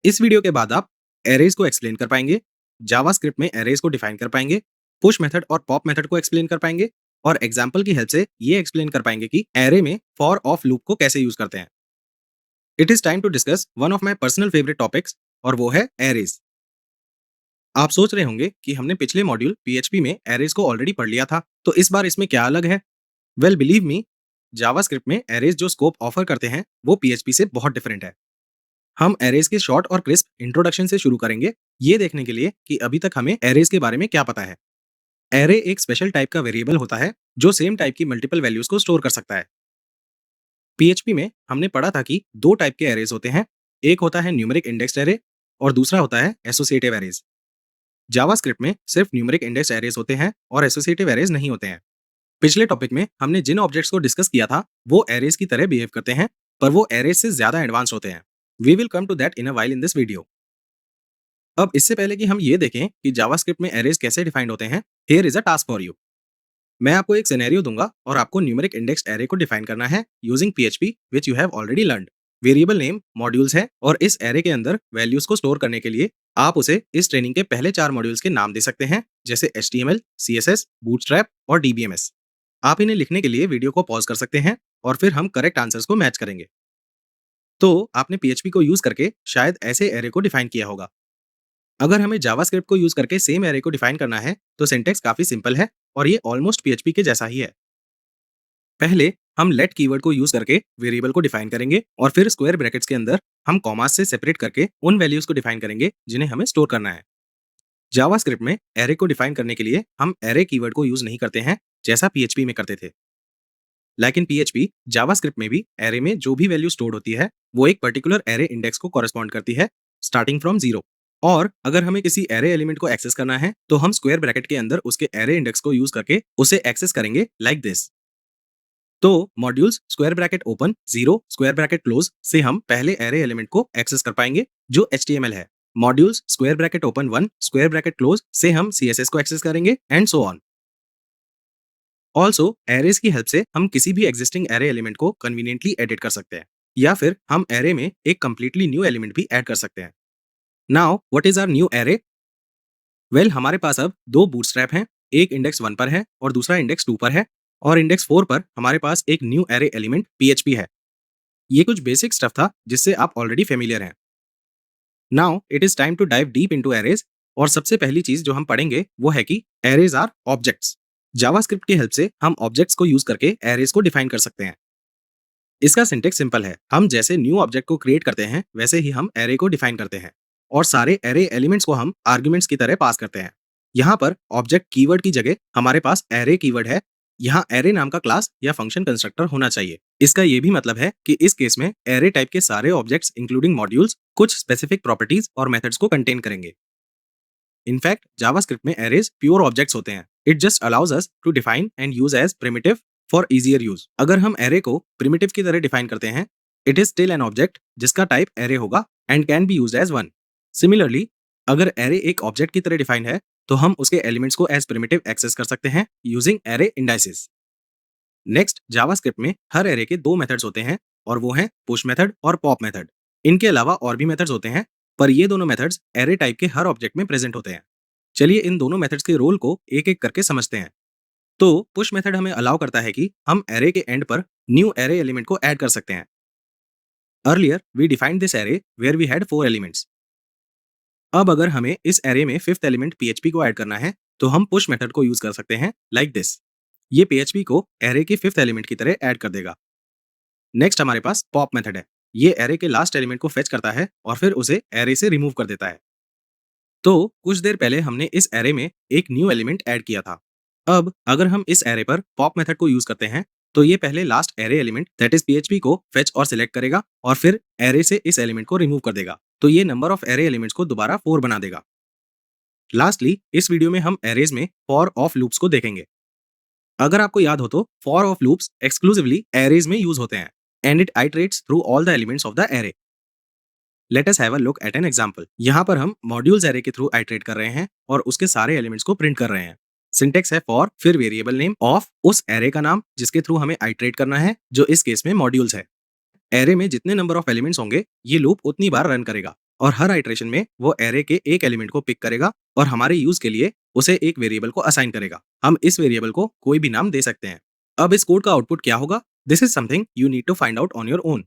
इस वीडियो के बाद आप एरेज को एक्सप्लेन कर पाएंगे, जावास्क्रिप्ट में एरेज को डिफाइन कर पाएंगे, पुश मेथड और पॉप मेथड को एक्सप्लेन कर पाएंगे और एग्जाम्पल की हेल्प से ये एक्सप्लेन कर पाएंगे कि एरे में फॉर ऑफ लूप को कैसे यूज करते हैं। It is time to discuss one of my personal favourite topics और वो है एरेज। आप सोच रहे होंगे कि हमने पिछले मॉड्यूल पीएचपी में एरेज को ऑलरेडी पढ़ लिया था, तो इस बार इसमें क्या अलग है? वेल बिलीव मी, जावास्क्रिप्ट में एरेज जो स्कोप ऑफर करते हैं वो पीएचपी से बहुत डिफरेंट है। हम एरेज के शॉर्ट और क्रिस्प इंट्रोडक्शन से शुरू करेंगे, ये देखने के लिए कि अभी तक हमें एरेज के बारे में क्या पता है। एरे एक स्पेशल टाइप का वेरिएबल होता है जो सेम टाइप की मल्टीपल वैल्यूज को स्टोर कर सकता है। पीएचपी में हमने पढ़ा था कि दो टाइप के एरेज होते हैं, एक होता है न्यूमेरिक इंडेक्स्ड एरे और दूसरा होता है एसोसिएटिव एरेज। जावास्क्रिप्ट में सिर्फ न्यूमेरिक इंडेक्स्ड एरेज होते हैं और एसोसिएटिव एरेज नहीं होते हैं। पिछले टॉपिक में हमने जिन ऑब्जेक्ट्स को डिस्कस किया था वो एरेज की तरह बिहेव करते हैं, पर वो एरेज से ज्यादा एडवांस होते हैं। We will come to that in a while in this video. अब इससे पहले कि हम ये देखें कि जावास्क्रिप्ट में एरेज कैसे डिफाइंड होते हैं, here is a task for you. मैं आपको एक सिनेरियो दूंगा और आपको न्यूमेरिक इंडेक्स एरे को डिफाइन करना है using PHP which you have already learned. Variable name modules है और इस एरे के अंदर वैल्यूज को स्टोर करने के लिए आप उसे इस ट्रेनिंग के पहले 4 मॉड्यूल्स के नाम दे सकते हैं, जैसे HTML, CSS, बूटस्ट्रैप और DBMS। आप इन्हें लिखने के लिए वीडियो को पॉज कर सकते हैं और फिर हम करेक्ट आंसर्स को मैच करेंगे। तो आपने पीएचपी को यूज करके शायद ऐसे एरे को डिफाइन किया होगा। अगर हमें जावास्क्रिप्ट को यूज करके सेम एरे को डिफाइन करना है तो सिंटैक्स काफी सिंपल है और ये ऑलमोस्ट पीएचपी के जैसा ही है। पहले हम लेट कीवर्ड को यूज करके वेरिएबल को डिफाइन करेंगे और फिर स्क्वायर ब्रैकेट्स के अंदर हम कॉमास से सेपरेट करके उन वैल्यूज को डिफाइन करेंगे जिन्हें हमें स्टोर करना है। जावास्क्रिप्ट में एरे को डिफाइन करने के लिए हम एरे कीवर्ड को यूज नहीं करते हैं जैसा पीएचपी में करते थे। लेकिन पीएचपी जावास्क्रिप्ट में भी एरे में जो भी वैल्यू स्टोर होती है वो एक पर्टिकुलर एरे इंडेक्स को कॉरेस्पॉन्ड करती है, स्टार्टिंग फ्रॉम 0। और अगर हमें किसी एरे एलिमेंट को एक्सेस करना है तो हम स्क्वायर ब्रैकेट के अंदर उसके एरे इंडेक्स को यूज करके उसे एक्सेस करेंगे लाइक दिस। तो modules square bracket open 0 square bracket close से हम पहले एरे एलिमेंट को एक्सेस कर पाएंगे जो HTML है। Modules square bracket open 1 square bracket close से हम CSS को एक्सेस करेंगे and so on. Also arrays की हेल्प से हम किसी भी एग्जिस्टिंग एरे एलिमेंट को कन्वीनियंटली एडिट कर सकते हैं या फिर हम एरे में एक कंप्लीटली न्यू एलिमेंट भी ऐड कर सकते हैं। Now what is our new array? Well हमारे पास अब दो बूटस्ट्रैप हैं, एक इंडेक्स 1 पर है और दूसरा इंडेक्स 2 पर है और इंडेक्स 4 पर हमारे पास एक न्यू एरे एलिमेंट PHP है। ये कुछ बेसिक स्टफ था जिससे आप ऑलरेडी फेमिलियर हैं। Now it is time to dive deep into arrays और सबसे पहली चीज जो हम पढ़ेंगे वो है कि एरेज आर ऑब्जेक्ट्स। जावास्क्रिप्ट की हेल्प से हम ऑब्जेक्ट्स को यूज करके एरेज को डिफाइन कर सकते हैं। इसका सिंटेक्स सिंपल है, हम जैसे न्यू ऑब्जेक्ट को क्रिएट करते हैं वैसे ही हम एरे को डिफाइन करते हैं और सारे एरे एलिमेंट्स को हम आर्ग्यूमेंट्स की तरह पास करते हैं। यहाँ पर ऑब्जेक्ट कीवर्ड की जगह हमारे पास एरे कीवर्ड है। यहाँ एरे नाम का क्लास या फंक्शन कंस्ट्रक्टर होना चाहिए। इसका ये भी मतलब है कि इस केस में एरे टाइप के सारे ऑब्जेक्ट्स इंक्लूडिंग मॉड्यूल्स कुछ स्पेसिफिक प्रॉपर्टीज और मेथड्स को कंटेन करेंगे। इनफैक्ट जावास्क्रिप्ट में एरेज प्योर ऑब्जेक्ट्स होते हैं। It just allows us to define and use as primitive for easier use. अगर हम एरे को प्रिमिटिव की तरह डिफाइन करते हैं, it is still an object जिसका टाइप एरे होगा and can be use as one. Similarly अगर एरे एक ऑब्जेक्ट की तरह डिफाइन है तो हम उसके एलिमेंट्स को एज प्रिमिटिव एक्सेस कर सकते हैं using array indices. Next, JavaScript में हर एरे के दो मेथड्स होते हैं और वो हैं पुश मेथड और पॉप मेथड। इनके अलावा और भी मेथड्स होते हैं पर ये दोनों मेथड्स एरे टाइप के हर ऑब्जेक्ट में प्रेजेंट होते हैं। चलिए इन दोनों मेथड्स के रोल को एक एक करके समझते हैं। तो पुश मेथड हमें अलाउ करता है कि हम एरे के एंड पर न्यू एरे एलिमेंट को ऐड कर सकते हैं। Earlier we defined this array where we had 4 elements. अब अगर हमें इस एरे में 5th एलिमेंट PHP को ऐड करना है तो हम पुश मेथड को यूज कर सकते हैं लाइक दिस। ये PHP को एरे के 5th एलिमेंट की तरह ऐड कर देगा। नेक्स्ट हमारे पास पॉप मेथड है। ये एरे के लास्ट एलिमेंट को फेच करता है और फिर उसे एरे से रिमूव कर देता है। तो कुछ देर पहले हमने इस एरे में एक न्यू एलिमेंट ऐड किया था। अब अगर हम इस एरे पर पॉप मेथड को यूज करते हैं तो ये पहले last array element that is PHP को फेच और सिलेक्ट करेगा और फिर एरे से इस एलिमेंट को रिमूव कर देगा। तो ये नंबर ऑफ एरे एलिमेंट्स को दोबारा 4 बना देगा। लास्टली इस वीडियो में हम एरेज में फॉर ऑफ लूप्स को देखेंगे। अगर आपको याद हो तो for of loops exclusively arrays में यूज होते हैं and it iterates through all the elements of the array. Let us have a look at an example. यहाँ पर हम मॉड्यूल्स एरे के थ्रू आइटरेट कर रहे हैं और उसके सारे एलिमेंट्स को प्रिंट कर रहे हैं। सिंटेक्स है फॉर, फिर वेरिएबल नेम ऑफ उस एरे का नाम जिसके थ्रू हमें आइटरेट करना है, जो इस केस में मॉड्यूल्स है। एरे में जितने नंबर ऑफ एलिमेंट्स होंगे ये लूप उतनी बार रन करेगा और हर आइटरेशन में वो एरे के एक एलिमेंट को पिक करेगा और हमारे यूज के लिए उसे एक वेरिएबल को असाइन करेगा। हम इस वेरिएबल को कोई भी नाम दे सकते हैं। अब इस कोड का आउटपुट क्या होगा? This is something you need to find out on your own.